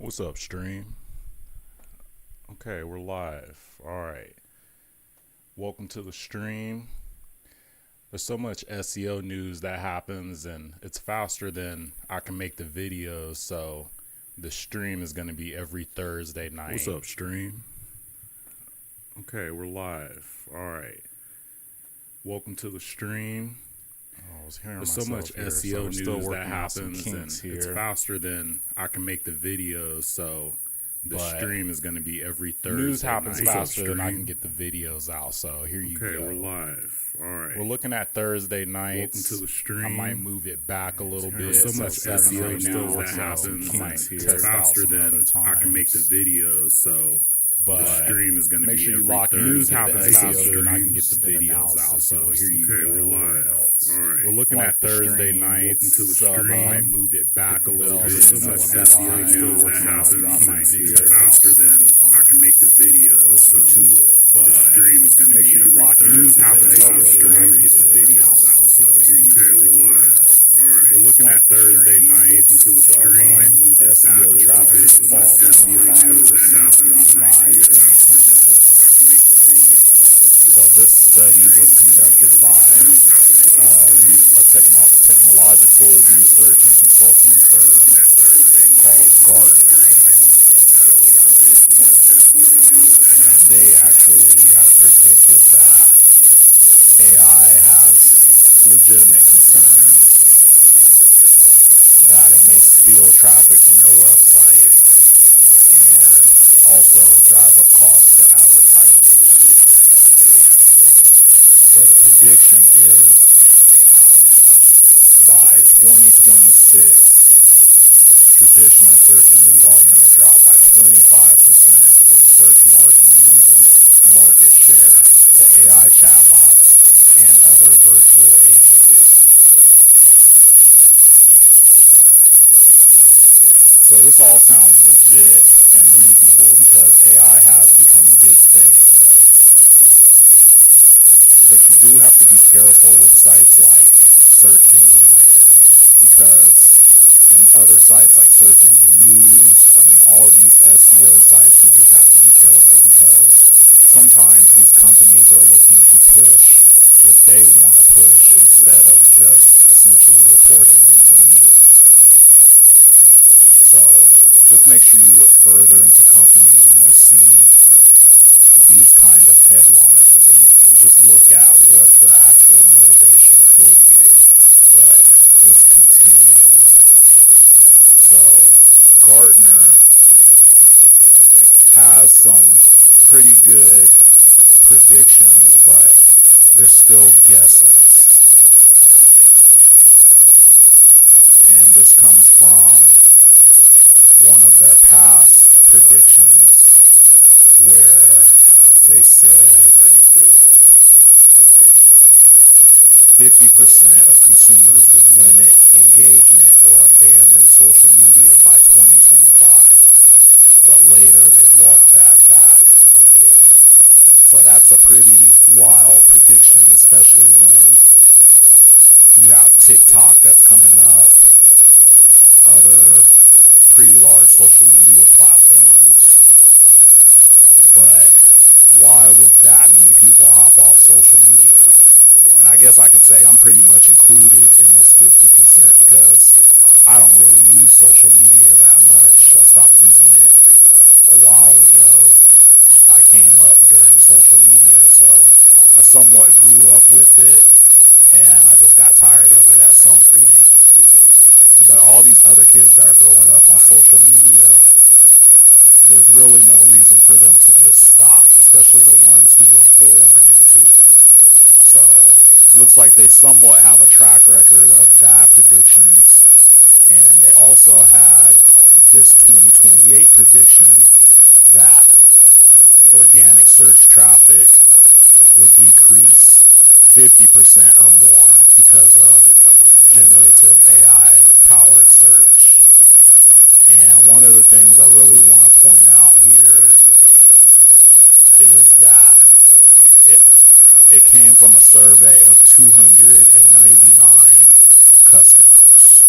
What's up, stream? Okay, we're live. All right. Welcome to the stream. There's so much SEO news that happens, and it's faster than I can make the videos, so the stream is going to be every Thursday night. What's up, stream? Okay, we're live. All right. Welcome to the stream. There's so much SEO news that happens, and it's faster than I can make the videos, so the stream is going to be every Thursday. News happens faster than I can get the videos out, so here you go. Okay, we're live. All right. We're looking at Thursday nights. Welcome to the stream. I might move it back a little bit. There's so much SEO news that happens, it's faster than I can make the videos, so the stream is going to be every Thursday. Make sure you lock news happens faster than I can get the videos out, so here you go. Okay, we're live. All right. We're looking at Thursday nights, so I might move it back a little bit. There's so much SEO news that happens, it's faster than I can make the videos, so the stream is going to be every Thursday. News happens faster than I can get the videos out, so here you go. Okay, we're live. All right. We're looking at Thursday nights, so I might move it back a little bit. There's so much SEO news that happens. So this study was conducted by a technological research and consulting firm called Gartner. And they actually have predicted that AI has legitimate concerns that it may steal traffic from your website and also drive up costs for advertisers. So the prediction is by 2026, traditional search engine volume will drop by 25% with search marketing losing market share to AI chatbots and other virtual agents. So this all sounds legit and reasonable because AI has become a big thing. But you do have to be careful with sites like Search Engine Land, because in other sites like Search Engine News, all of these SEO sites, you just have to be careful because sometimes these companies are looking to push what they want to push instead of just essentially reporting on the news. So just make sure you look further into companies when you see these kind of headlines and just look at what the actual motivation could be. But let's continue. So Gartner has some pretty good predictions, but they're still guesses. And this comes from one of their past predictions where they said 50% of consumers would limit engagement or abandon social media by 2025, but later they walked that back a bit. So that's a pretty wild prediction, especially when you have TikTok that's coming up, other pretty large social media platforms. But why would that many people hop off social media? And I guess I could say I'm pretty much included in this 50% because I don't really use social media that much. I stopped using it a while ago. I came up during social media, so I somewhat grew up with it, and I just got tired of it at some point. But all these other kids that are growing up on social media, there's really no reason for them to just stop, especially the ones who were born into it. So it looks like they somewhat have a track record of bad predictions. And they also had this 2028 prediction that organic search traffic would decrease 50% or more because of generative AI powered search. And one of the things I really want to point out here is that it came from a survey of 299 customers.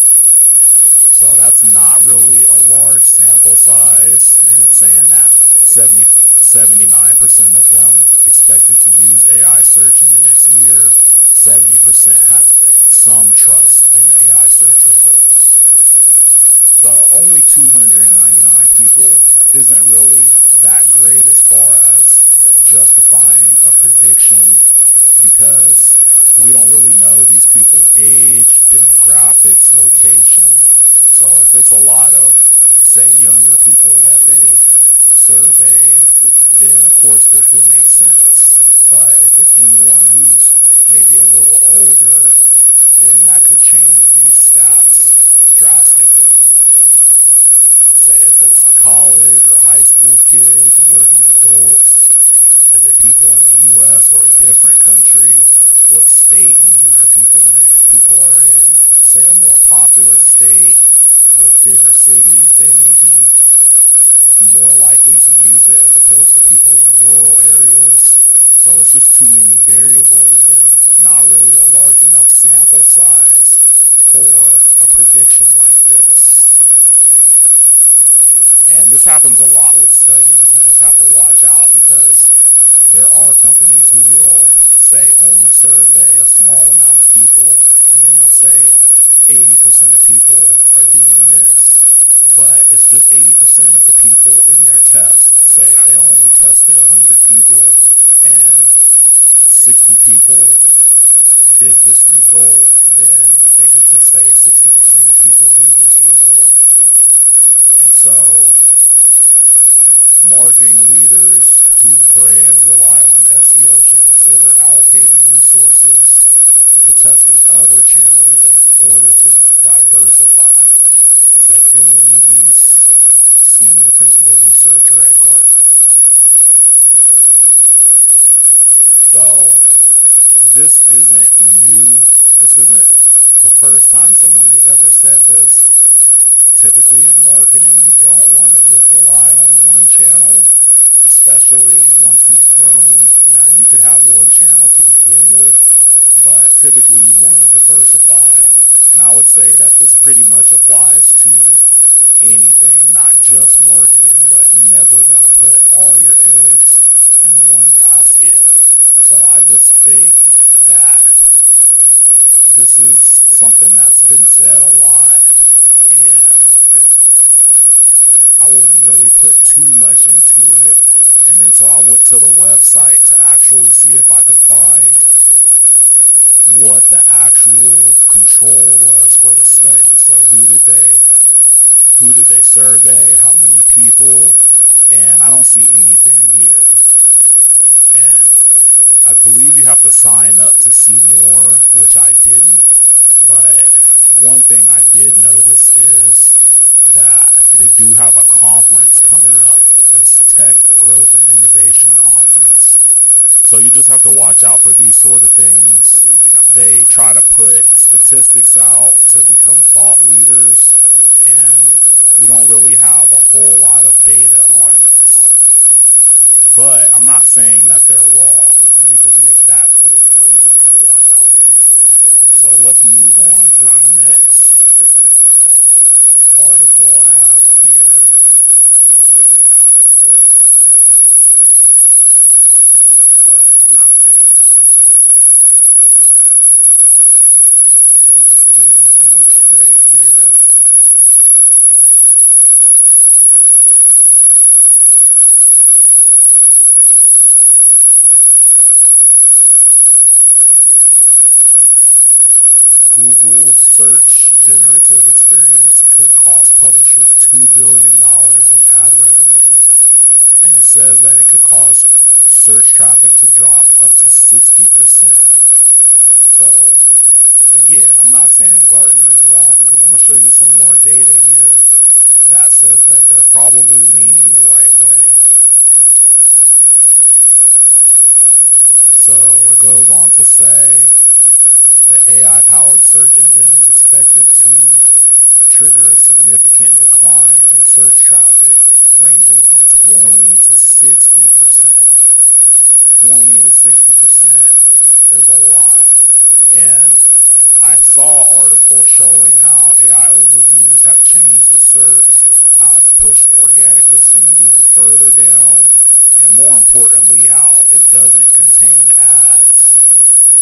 So that's not really a large sample size, and it's saying that 79% of them expected to use AI search in the next year. 70% have some trust in the AI search results. So only 299 people isn't really that great as far as justifying a prediction, because we don't really know these people's age, demographics, location. So if it's a lot of, say, younger people that they surveyed, then of course this would make sense. But if it's anyone who's maybe a little older, then that could change these stats drastically. Say if it's college or high school kids, working adults, is it people in the U.S. or a different country? What state even are people in? If people are in, say, a more popular state with bigger cities, they may be more likely to use it as opposed to people in rural areas. So it's just too many variables and not really a large enough sample size for a prediction like this. And this happens a lot with studies. You just have to watch out, because there are companies who will say only survey a small amount of people, and then they'll say 80% of people are doing this. But it's just 80% of the people in their test. Say if they only tested 100 people and 60 people did this result, then they could just say 60% of people do this result. And so marketing leaders whose brands rely on SEO should consider allocating resources to testing other channels in order to diversify, said Emily Weiss, senior principal researcher at Gartner. So this isn't new. This isn't the first time someone has ever said this. Typically in marketing, you don't want to just rely on one channel, especially once you've grown. Now, you could have one channel to begin with, but typically you want to diversify. And I would say that this pretty much applies to anything, not just marketing, but you never want to put all your eggs in one basket. So I just think that this is something that's been said a lot, and I wouldn't really put too much into it. And then so I went to the website to actually see if I could find what the actual control was for the study. So who did they survey, how many people, and I don't see anything here. And I believe you have to sign up to see more, which I didn't. But one thing I did notice is that they do have a conference coming up, this Tech Growth and Innovation Conference. So you just have to watch out for these sort of things. They try to put statistics out to become thought leaders, and we don't really have a whole lot of data on this. But I'm not saying that they're wrong. Let me just make that clear. So you just have to watch out for these sort of things. So let's move on to the next article I have here. We don't really have a whole lot of data on this. But I'm not saying that they're wrong. Let me just make that clear. I'm just getting things straight here. Here we go. Google search generative experience could cost publishers $2 billion in ad revenue. And it says that it could cause search traffic to drop up to 60%. So, again, I'm not saying Gartner is wrong, because I'm going to show you some more data here that says that they're probably leaning the right way. So it goes on to say the AI-powered search engine is expected to trigger a significant decline in search traffic ranging from 20 to 60%. 20 to 60% is a lot. And I saw articles showing how AI overviews have changed the SERPs, how it's pushed organic listings even further down, and more importantly, how it doesn't contain ads.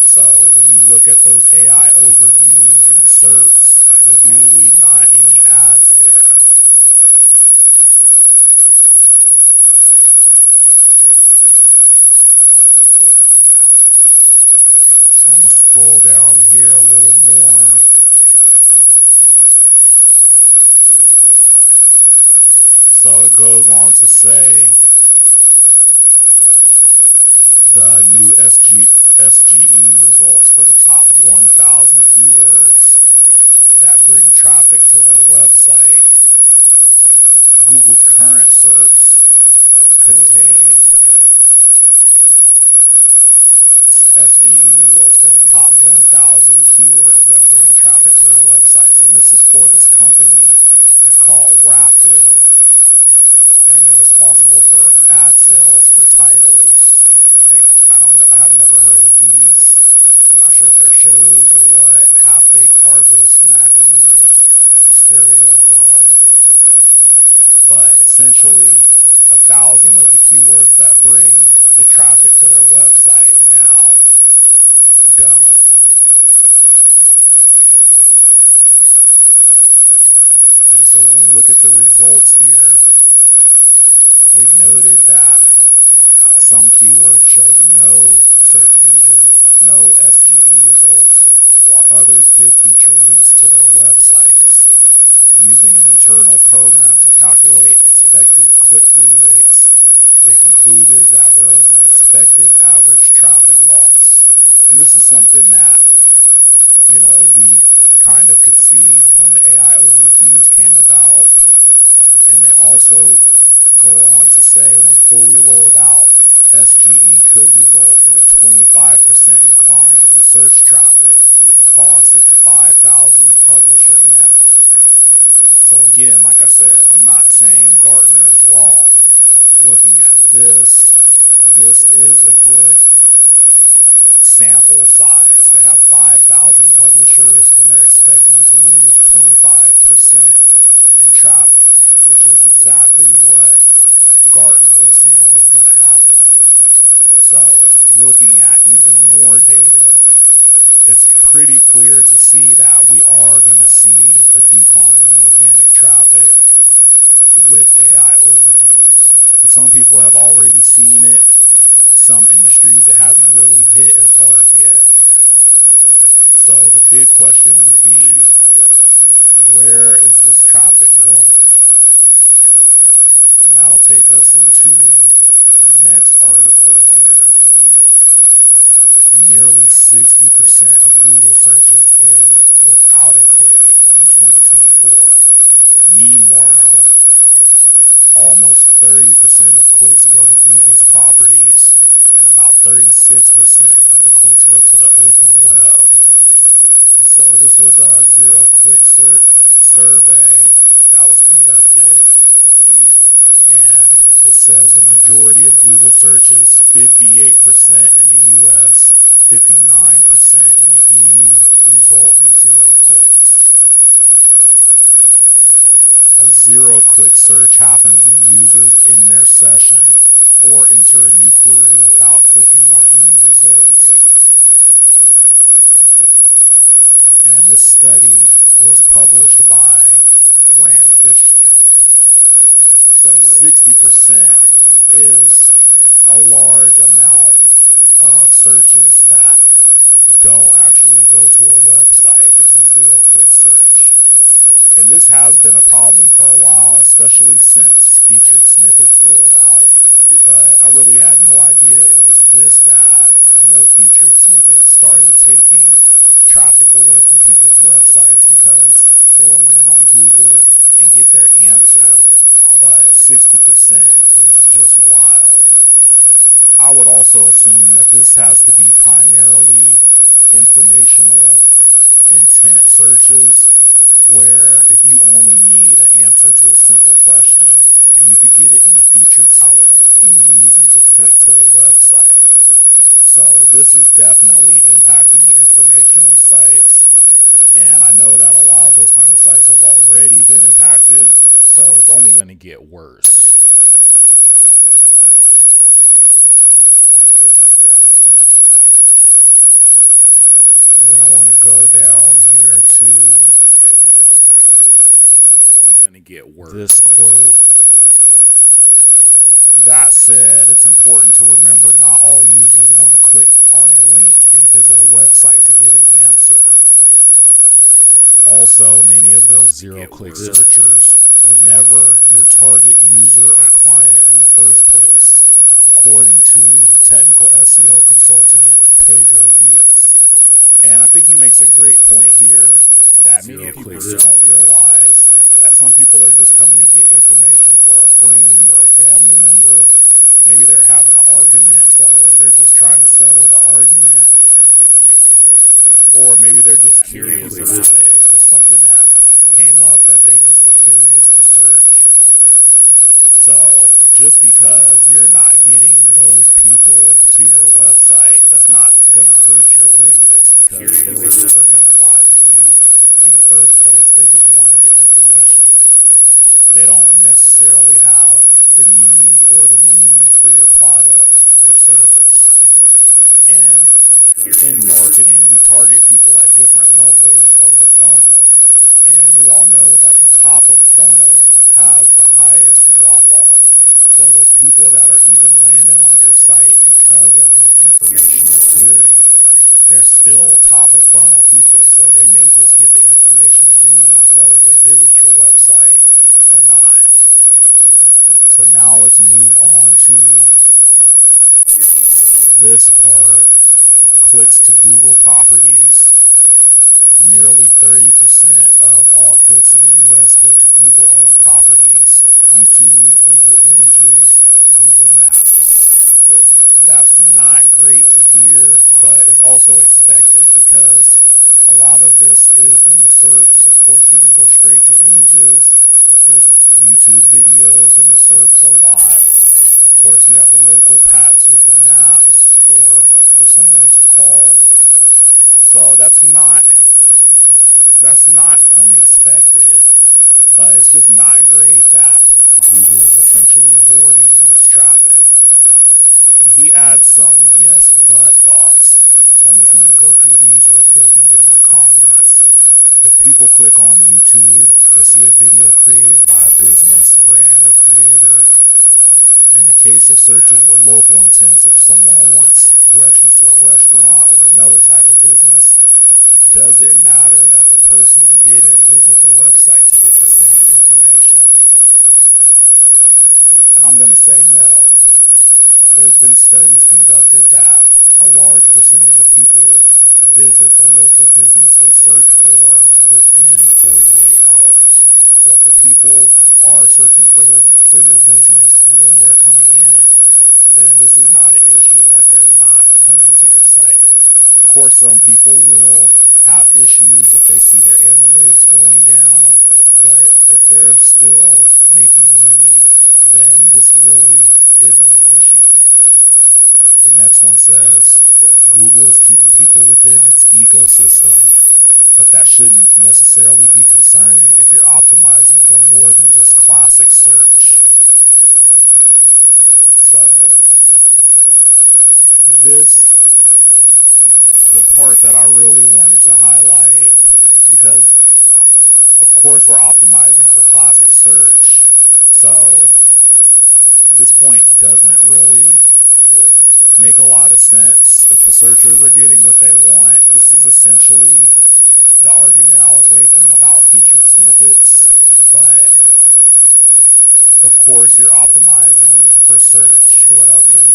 So when you look at those AI overviews in the SERPs, there's usually not any ads there. So I'm going to scroll down here a little more. So it goes on to say the new SGE results for the top 1,000 keywords that bring traffic to their website. Google's current SERPs contain SGE results for the top 1,000 keywords that bring traffic to their websites. And this is for this company. It's called Raptive, and they're responsible for ad sales for titles. Like, I have never heard of these. I'm not sure if they're shows or what. Half-Baked Harvest, Mac Rumors, Stereo Gum. But essentially, 1,000 of the keywords that bring the traffic to their website now don't. And so when we look at the results here, they noted that some keywords showed no search engine, no SGE results, while others did feature links to their websites. Using an internal program to calculate expected click-through rates, they concluded that there was an expected average traffic loss. And this is something that, we kind of could see when the AI overviews came about. And they also go on to say when fully rolled out, SGE could result in a 25% decline in search traffic across its 5,000 publisher network. So again, like I said, I'm not saying Gartner is wrong. Looking at this is a good sample size. They have 5,000 publishers and they're expecting to lose 25% in traffic, which is exactly what Gartner was saying was going to happen. So looking at even more data, it's pretty clear to see that we are going to see a decline in organic traffic with AI overviews. And some people have already seen it. Some industries it hasn't really hit as hard yet. So the big question would be, where is this traffic going? And that'll take us into our next article here. Nearly 60% of Google searches end without a click in 2024. Meanwhile, almost 30% of clicks go to Google's properties, and about 36% of the clicks go to the open web. And so this was a zero-click survey that was conducted, and it says a majority of Google searches, 58% in the US, 59% in the EU, result in zero clicks. A zero-click search happens when users end their session or enter a new query without clicking on any results. And this study was published by Rand Fishkin. So 60% is a large amount of searches that don't actually go to a website. It's a zero-click search. And this has been a problem for a while, especially since featured snippets rolled out. But I really had no idea it was this bad. I know featured snippets started taking traffic away from people's websites because they will land on Google and get their answer, but 60% is just wild. I would also assume that this has to be primarily informational intent searches, where if you only need an answer to a simple question and you could get it in a featured site, any reason to click to the website. So this is definitely impacting informational sites, and I know that a lot of those kind of sites have already been impacted, so it's only going to get worse. So this is definitely impacting informational sites. And then I want to go down here to already been impacted, so it's only going to get worse. This quote. That said, it's important to remember not all users want to click on a link and visit a website to get an answer. Also, many of those zero-click searchers were never your target user or client in the first place, according to technical SEO consultant Pedro Diaz. And I think he makes a great point here that many people don't realize that some people are just coming to get information for a friend or a family member. Maybe they're having an argument, so they're just trying to settle the argument. And I think he makes a great point here. Or maybe they're just curious about it. It's just something that came up that they just were curious to search. So just because you're not getting those people to your website, that's not going to hurt your business, because they were never going to buy from you in the first place. They just wanted the information. They don't necessarily have the need or the means for your product or service. And in marketing, we target people at different levels of the funnel. And we all know that the top of funnel has the highest drop-off. So those people that are even landing on your site because of an informational query, they're still top of funnel people. So they may just get the information and leave, whether they visit your website or not. So now let's move on to this part, clicks to Google properties. Nearly 30% of all clicks in the US go to Google-owned properties: YouTube, Google Images, Google Maps. That's not great to hear, but it's also expected because a lot of this is in the SERPs. Of course, you can go straight to images. There's YouTube videos in the SERPs a lot. Of course, you have the local pats with the maps or for someone to call. So that's not unexpected, but it's just not great that Google is essentially hoarding this traffic. And he adds some yes but thoughts. So I'm just going to go through these real quick and give my comments. If people click on YouTube, they'll see a video created by a business, brand, or creator. In the case of searches with local intents, if someone wants directions to a restaurant or another type of business, does it matter that the person didn't visit the website to get the same information? And I'm going to say no. There's been studies conducted that a large percentage of people visit the local business they search for within 48 hours. So if the people are searching for your business and then they're coming in, then this is not an issue that they're not coming to your site. Of course, some people will have issues if they see their analytics going down, but if they're still making money, then this really isn't an issue. The next one says, Google is keeping people within its ecosystem, but that shouldn't necessarily be concerning if you're optimizing for more than just classic search. So, this, the part that I really wanted to highlight, because of course we're optimizing for classic search, so this point doesn't really make a lot of sense. If the searchers are getting what they want, this is essentially the argument I was making about featured snippets, but of course you're optimizing for search. What else are you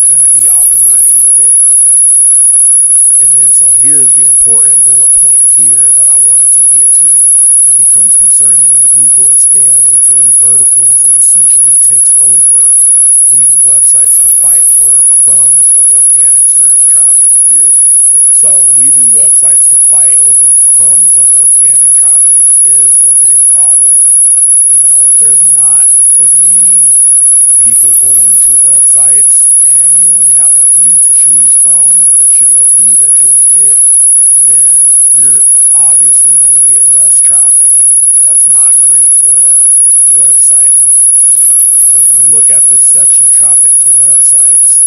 going to be optimizing for? And then, so here's the important bullet point here that I wanted to get to. It becomes concerning when Google expands into new verticals and essentially takes over, leaving websites to fight for crumbs of organic search traffic. So leaving websites to fight over crumbs of organic traffic is a big problem. You know, if there's not as many people going to websites and you only have a few to choose from, a few that you'll get, then you're obviously going to get less traffic, and that's not great for website owners. So when we look at this section, traffic to websites,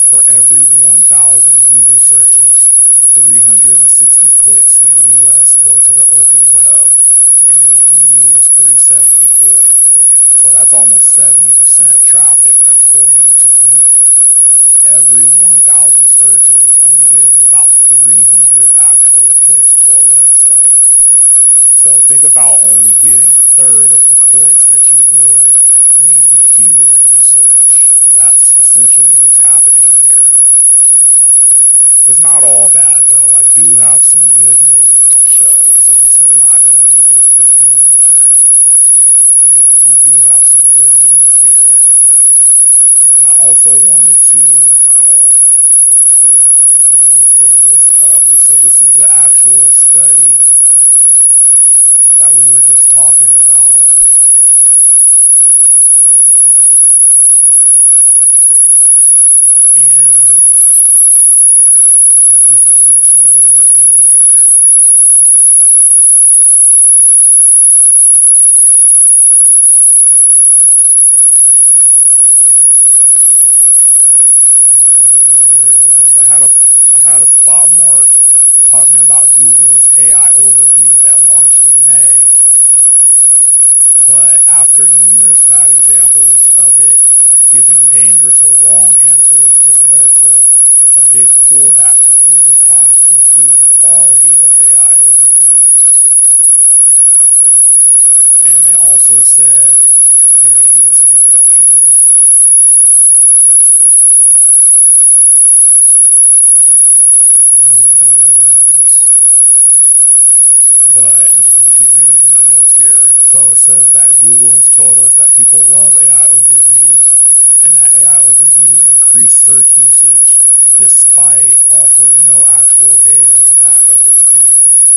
for every 1,000 Google searches, 360 clicks in the US go to the open web, and in the EU is 374. So that's almost 70% of traffic that's going to Google. Every 1,000 searches only gives about 300 actual clicks to our website. So think about only getting a third of the clicks that you would when you do keyword research. That's essentially what's happening here. It's not all bad though. I do have some good news to show. So this is not going to be just the doom stream. We do have some good news here. And I also wanted to... It's not all bad though. I do have some... Here, let me pull this up. So this is the actual study that we were just talking about. And I also wanted to... And I did want to mention one more thing here that we were just talking about. Alright, I don't know where it is. I had a spot marked talking about Google's AI overviews that launched in May. But after numerous bad examples of it giving dangerous or wrong answers, this led to a big pullback as Google promised to improve the quality of AI overviews. And they also said, here, I think it's here actually. No, I don't know where it is. But I'm just going to keep reading from my notes here. So it says that Google has told us that people love AI overviews, and that AI overviews increase search usage despite offering no actual data to back up its claims.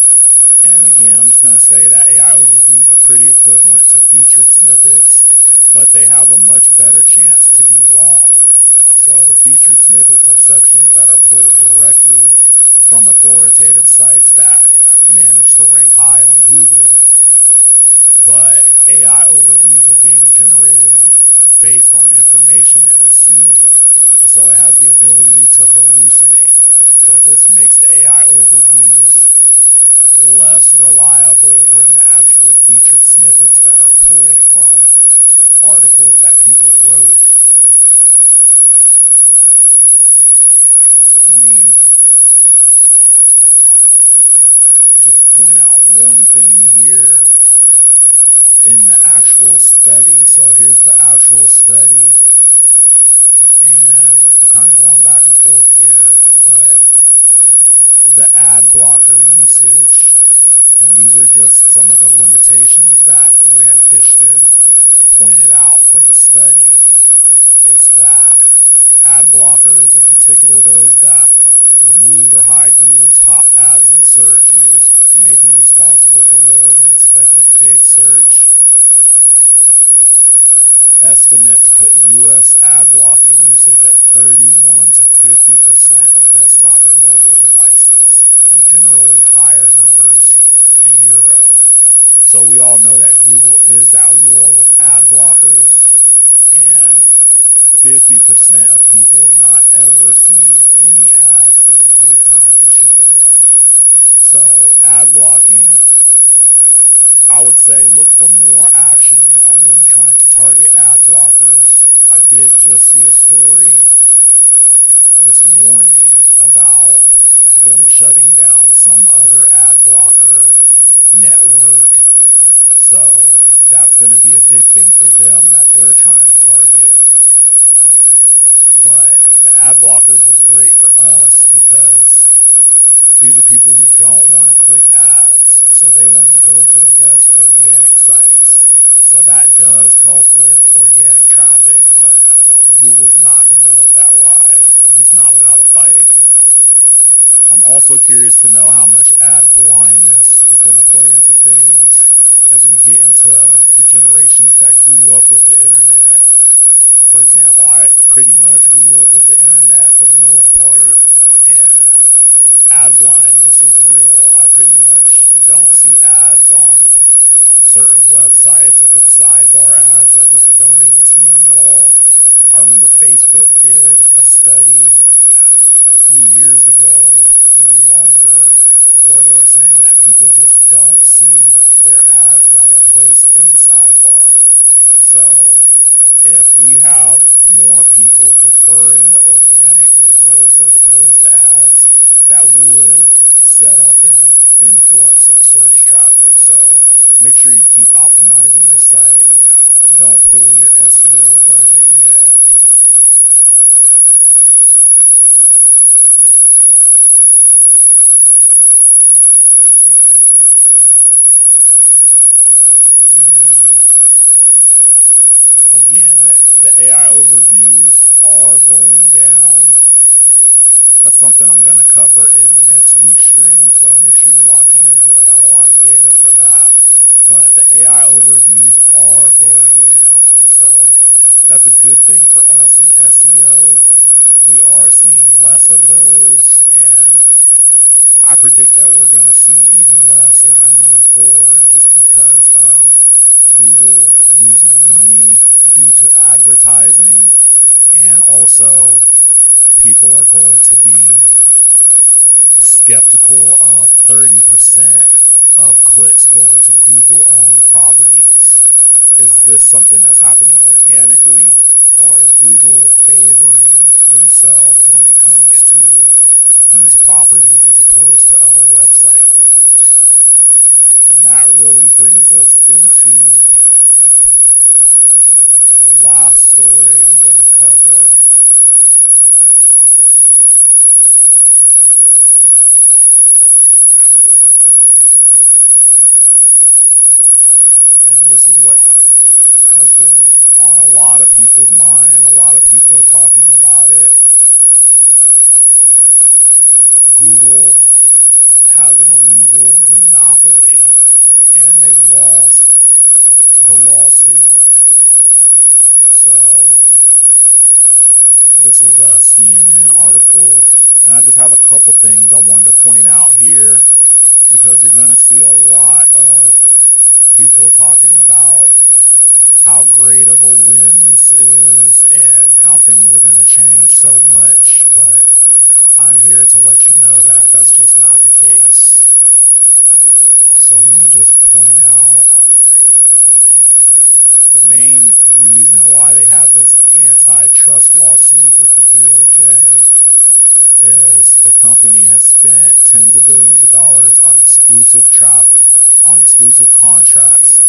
And again, I'm just going to say that AI overviews are pretty equivalent to featured snippets, but they have a much better chance to be wrong. So the featured snippets are sections that are pulled directly from authoritative sites that manage to rank high on Google, but AI overviews are being generated based on information it received, and so it has the ability to hallucinate. So this makes the AI overviews less reliable than the actual featured snippets that are pulled from articles that people wrote. So let me just point out one thing here in the actual study. So here's the actual study, and I'm kind of going back and forth here, but the ad blocker usage, and these are just some of the limitations that Rand Fishkin pointed out for the study. It's that ad blockers, in particular those that remove or hide Google's top ads in search, may be responsible for lower than expected paid search. Estimates put U.S. ad blocking usage at 31 to 50% of desktop and mobile devices, and generally higher numbers in Europe. So we all know that Google is at war with ad blockers, and 50% of people not ever seeing any ads is a big time issue for them. So ad blocking, I would say look for more action on them trying to target ad blockers. I did just see a story this morning about them shutting down some other ad blocker network. So that's going to be a big thing for them that they're trying to target. But the ad blockers is great for us because these are people who don't want to click ads, so they want to go to the best organic sites. So that does help with organic traffic, but Google's not going to let that ride, at least not without a fight. I'm also curious to know how much ad blindness is going to play into things as we get into the generations that grew up with the internet For example, I pretty much grew up with the internet for the most part, and ad blindness is real. I pretty much don't see ads on certain websites. If it's sidebar ads, I just don't even see them at all. I remember Facebook did a study a few years ago, maybe longer, where they were saying that people just don't see their ads that are placed in the sidebar. So if we have more people preferring the organic results as opposed to ads, that would set up an influx of search traffic. So make sure you keep optimizing your site. Don't pull your SEO budget yet. That would set up an influx of search traffic. So make sure you keep optimizing your site. Don't pull your SEO budget yet. Again, the AI overviews are going down. That's something I'm going to cover in next week's stream, so make sure you lock in because I got a lot of data for that. But the AI overviews are going down, so that's a good thing for us in SEO. We are seeing less of those, and I predict that we're going to see even less as we move forward just because of Google losing money due to advertising, and also people are going to be skeptical of 30% of clicks going to Google-owned properties. Is this something that's happening organically, or is Google favoring themselves when it comes to these properties as opposed to other website owners? And that really brings us into the last story I'm going to cover. These properties as opposed to other website owners. And that really brings us into, and this is what has been on a lot of people's mind. A lot of people are talking about it. Google has an illegal monopoly, and they lost the lawsuit. So this is a CNN article, and I just have a couple things I wanted to point out here, because you're going to see a lot of people talking about how great of a win this is and how things are going to change so much, but I'm here to let you know that that's just not the case. So let me just point out how great of a win this is. The main reason why they have this antitrust lawsuit with the DOJ is the company has spent tens of billions of dollars on exclusive contracts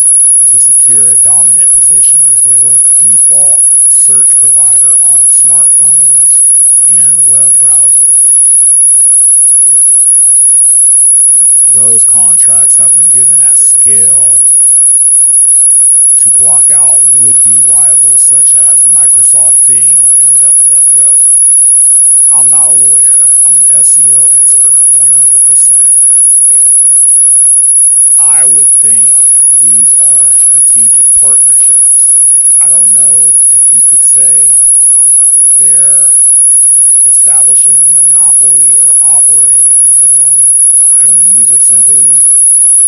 to secure a dominant position as the world's default search provider on smartphones and web browsers. Those contracts have been given at scale to block out would-be rivals such as Microsoft, Bing, and DuckDuckGo. I'm not a lawyer. I'm an SEO expert, 100%. I would think these are strategic partnerships. I don't know if you could say they're establishing a monopoly or operating as one, when these are simply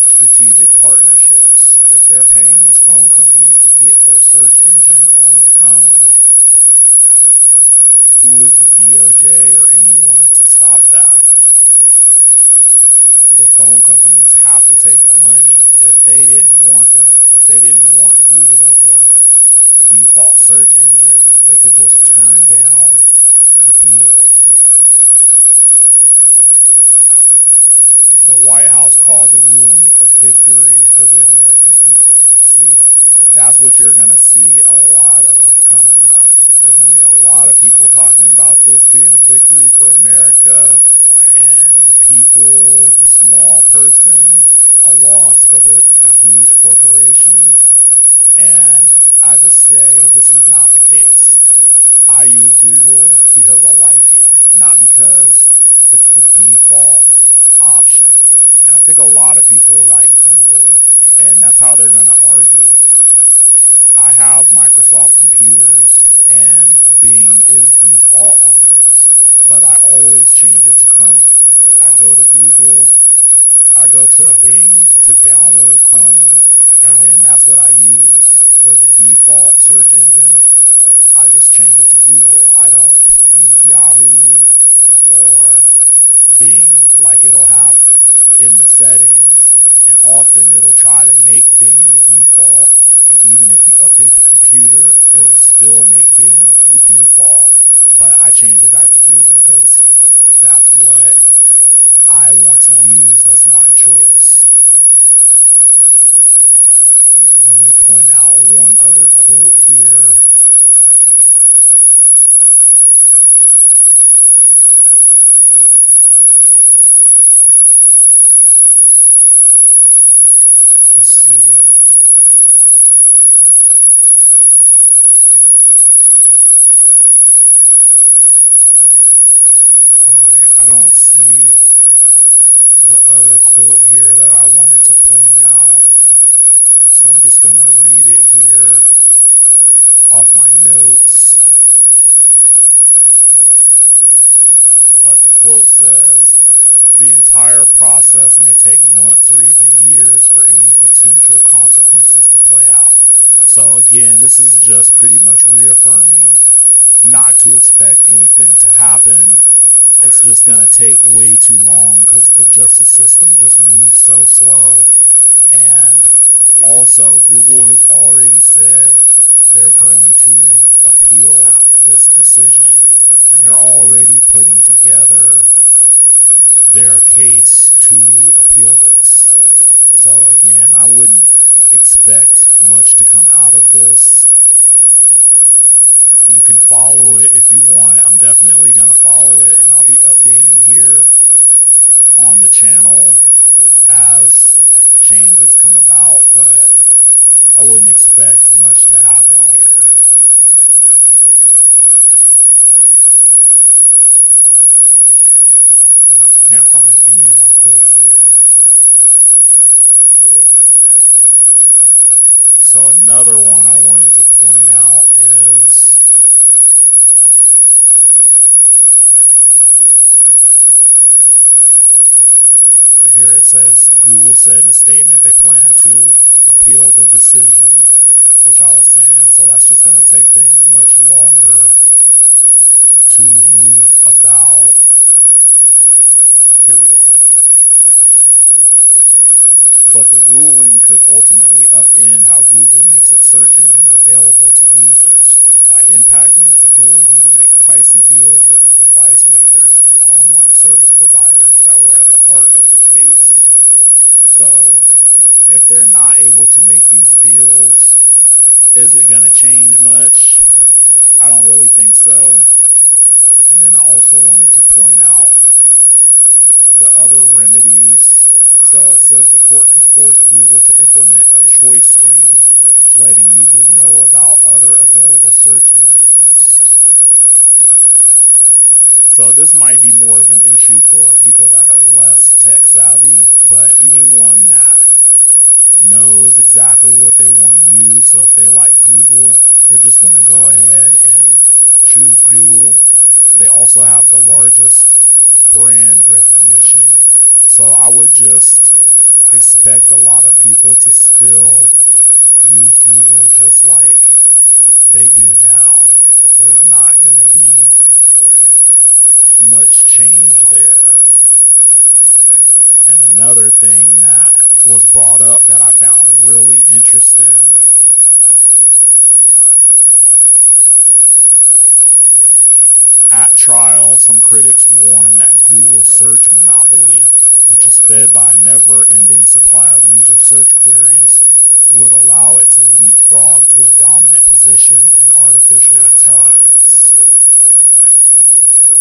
strategic partnerships. If they're paying these phone companies to get their search engine on the phone, who is the DOJ or anyone to stop that? The phone companies have to take the money. If they didn't want Google as a default search engine, they could just turn down the deal. The phone companies have to take the money. The White House called the ruling a victory for the American people. See, that's what you're going to see a lot of coming up. There's going to be a lot of people talking about this being a victory for America and the people, the small person, a loss for the huge corporation. And I just say this is not the case. I use Google because I like it, not because it's the default option. And I think a lot of people like Google, and that's how they're going to argue it. I have Microsoft computers and Bing is default on those, but I always change it to Chrome. I go to Google, I go to Bing to download Chrome, and then that's what I use for the default search engine. I just change it to Google. I don't use Yahoo or Bing like it'll have in the settings, and often it'll try to make Bing the default, and even if you update the computer, it'll still make Bing the default, but I change it back to Google because that's what I want to use. That's my choice. Let me point out one other quote here. But I change it back to Google because that's what I want to use. That's my choice. Let me point out one other quote here. Alright, I don't see the other quote here that I wanted to point out. So I'm just going to read it here off my notes. Alright, I don't see. But the quote says, the entire process may take months or even years for any potential consequences to play out. So again, this is just pretty much reaffirming not to expect anything to happen. It's just going to take way too long because the justice system just moves so slow. And also, Google has already said they're going to appeal this decision, and they're already putting together their case to appeal this. So again, I wouldn't expect much to come out of this. You can follow it if you want. I'm definitely going to follow it, and I'll be updating here on the channel as changes come about, but I wouldn't expect much to happen here. If you want, I'm definitely going to follow it, and I'll be updating here on the channel. I can't find any of my quotes here. I wouldn't expect much to happen here. So another one I wanted to point out is, I can't find any of my quotes here. Here it says, Google said in a statement they plan to appeal the decision, which I was saying. So that's just going to take things much longer to move about. Here it says, here we go. Said in a statement they plan to appeal the decision. But the ruling could ultimately upend how Google makes its search engines available to users by impacting its ability to make pricey deals with the device makers and online service providers that were at the heart of the case. So if they're not able to make these deals, is it going to change much? I don't really think so. And then I also wanted to point out the other remedies. So it says the court could force Google to implement a choice screen, letting users know about other available search engines. So this might be more of an issue for people that are less tech savvy, but anyone that knows exactly what they want to use, so if they like Google, they're just going to go ahead and choose Google. They also have the largest brand recognition, so I would just expect a lot of people to still use Google just like they do now. There's not going to be much change there. And another thing that was brought up that I found really interesting, at trial, some critics warn that Google's search monopoly, which is fed by a never-ending supply of user search queries, would allow it to leapfrog to a dominant position in artificial intelligence.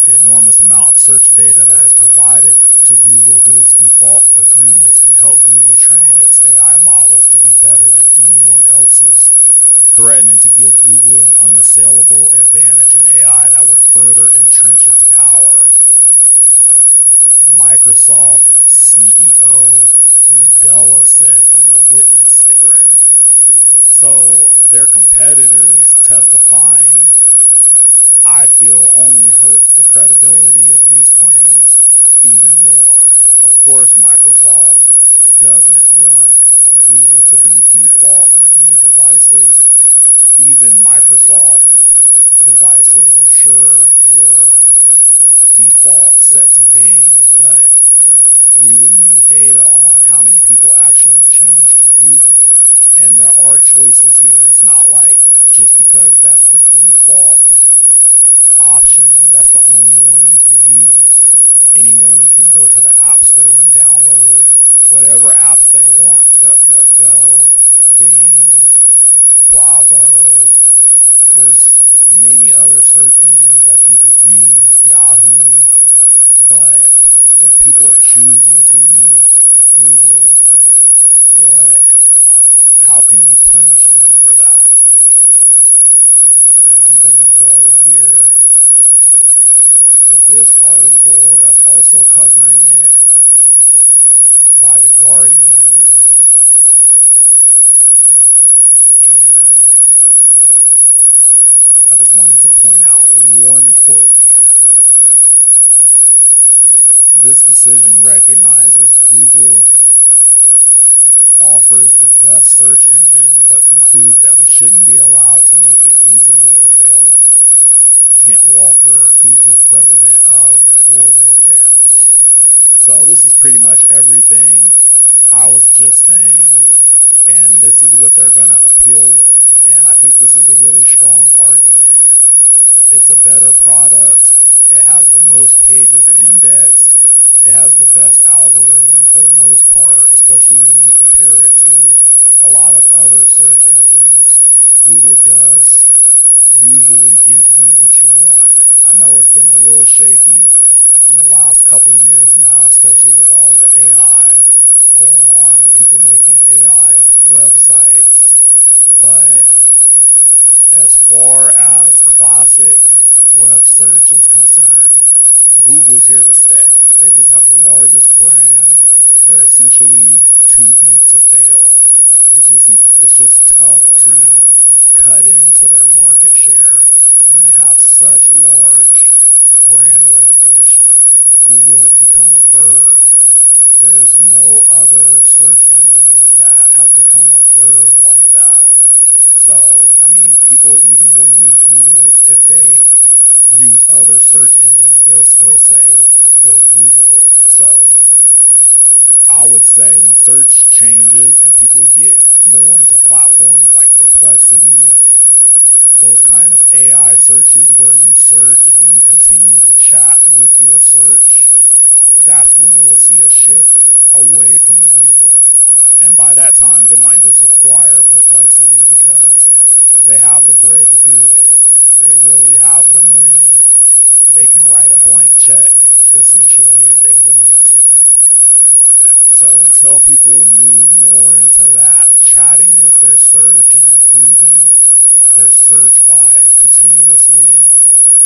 The enormous amount of search data that is provided to Google through its default agreements can help Google train its AI models to be better than anyone else's, threatening to give Google an unassailable advantage in AI that would further entrench its power. Microsoft CEO Nadella said from the witness stand. So their competitors testifying, I feel, only hurts the credibility of these claims even more. Of course, Microsoft doesn't want Google to be default on any devices. Even Microsoft devices, I'm sure, were default set to Bing, but we would need data on how many people actually changed to Google. And there are choices here. It's not like just because that's the default option, that's the only one you can use. Anyone can go to the App Store and download whatever apps they want. DuckDuckGo, Bing, Bravo. There's many other search engines that you could use, Yahoo. But if people are choosing to use Google, how can you punish them for that? And I'm gonna go here to this article that's also covering it by The Guardian. And I just wanted to point out one quote here. This decision recognizes Google offers the best search engine, but concludes that we shouldn't be allowed to make it easily available. Kent Walker, Google's president of global affairs. So this is pretty much everything I was just saying, and this is what they're going to appeal with. And I think this is a really strong argument. It's a better product. It has the most pages indexed. It has the best algorithm for the most part, especially when you compare it to a lot of other search engines. Google does usually give you what you want. I know it's been a little shaky in the last couple years now, especially with all the AI going on, people making AI websites. But as far as classic web search is concerned, Google's here to stay. They just have the largest brand. They're essentially too big to fail. It's just tough to cut into their market share when they have such large brand recognition. Google has become a verb. There's no other search engines that have become a verb like that. So, I mean, people even will use Google. If they use other search engines, they'll still say, go Google it. So I would say when search changes and people get more into platforms like Perplexity, those kind of AI searches where you search and then you continue to chat with your search, that's when we'll see a shift away from Google. And by that time, they might just acquire Perplexity because they have the bread to do it. They really have the money. They can write a blank check, essentially, if they wanted to. So until people move more into that, chatting with their search and improving their search by continuously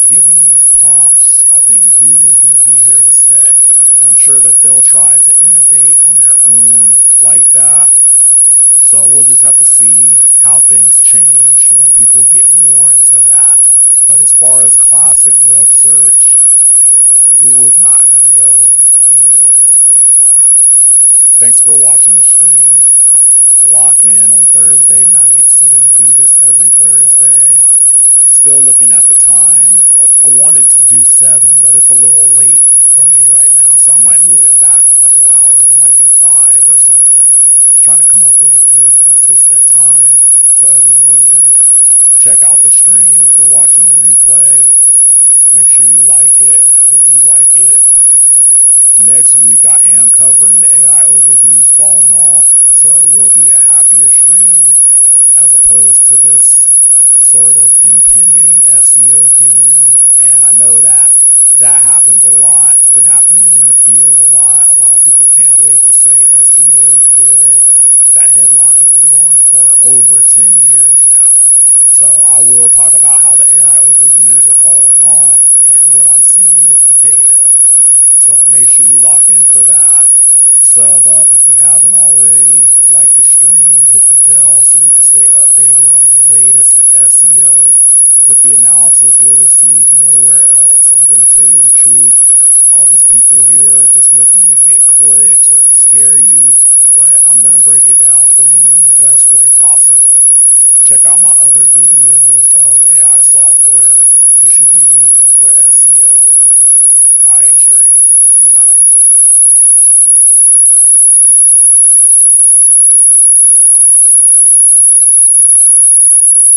giving these prompts, I think Google is going to be here to stay. And I'm sure that they'll try to innovate on their own like that. So we'll just have to see how things change when people get more into that. But as far as classic web search, Google's not going to go anywhere. Thanks for watching the stream. Lock in on Thursday nights. I'm going to do this every Thursday. Still looking at the time. I wanted to do 7, but it's a little late for me right now. So I might move it back a couple hours. I might do 5 or something. Trying to come up with a good, consistent time so everyone can check out the stream. If you're watching the replay, make sure you like it. Hope you like it. Next week, I am covering the AI overviews falling off, so it will be a happier stream as opposed to this sort of impending SEO doom. And I know that happens a lot. It's been happening in the field a lot. A lot of people can't wait to say SEO is dead. That headline's been going for over 10 years now. So I will talk about how the AI overviews are falling off and what I'm seeing with the data. So make sure you lock in for that. Sub up if you haven't already. Like the stream, hit the bell so you can stay updated on the latest in SEO. With the analysis you'll receive nowhere else. I'm going to tell you the truth. All these people here are just looking to get clicks or to scare you, but I'm going to break it down for you in the best way possible. Check out my other videos of AI software you should be using for SEO. Alright, stream, I'm out. But I'm going to break it down for you in the best way possible. Check out my other videos of AI software